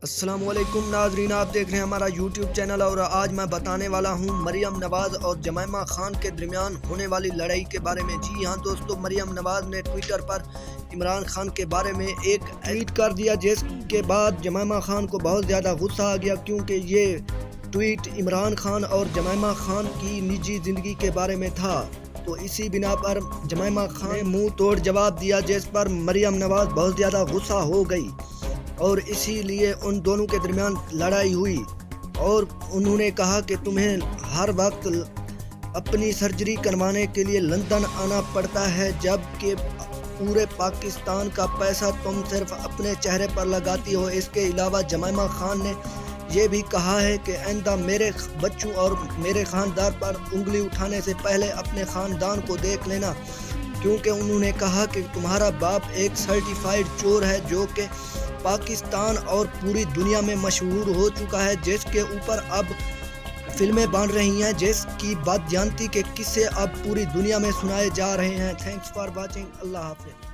السلام علیکم ناظرین، آپ دیکھ رہے ہیں ہمارا یوٹیوب چینل اور آج میں بتانے والا ہوں مریم نواز اور جمائمہ خان کے درمیان ہونے والی لڑائی کے بارے میں۔ جی ہاں دوستو، مریم نواز نے ٹویٹر پر عمران خان کے بارے میں ایک ٹویٹ کر دیا جس کے بعد جمائمہ خان کو بہت زیادہ غصہ آ گیا، کیونکہ یہ ٹویٹ عمران خان اور جمائمہ خان کی نجی زندگی کے بارے میں تھا۔ تو اسی بنا پر جمائمہ خان نے منہ توڑ جواب دیا، جس پر مریم نواز بہت زیادہ غصہ ہو گئی اور اسی لیے ان دونوں کے درمیان لڑائی ہوئی اور انہوں نے کہا کہ تمہیں ہر وقت اپنی سرجری کروانے کے لیے لندن آنا پڑتا ہے، جبکہ پورے پاکستان کا پیسہ تم صرف اپنے چہرے پر لگاتی ہو۔ اس کے علاوہ جمائمہ خان نے یہ بھی کہا ہے کہ آئندہ میرے بچوں اور میرے خاندان پر انگلی اٹھانے سے پہلے اپنے خاندان کو دیکھ لینا، کیونکہ انہوں نے کہا کہ تمہارا باپ ایک سرٹیفائیڈ چور ہے جو کہ پاکستان اور پوری دنیا میں مشہور ہو چکا ہے، جس کے اوپر اب فلمیں بن رہی ہیں، جس کی بدجانتی کے قصے اب پوری دنیا میں سنائے جا رہے ہیں۔ تھینکس فار واچنگ، اللہ حافظ۔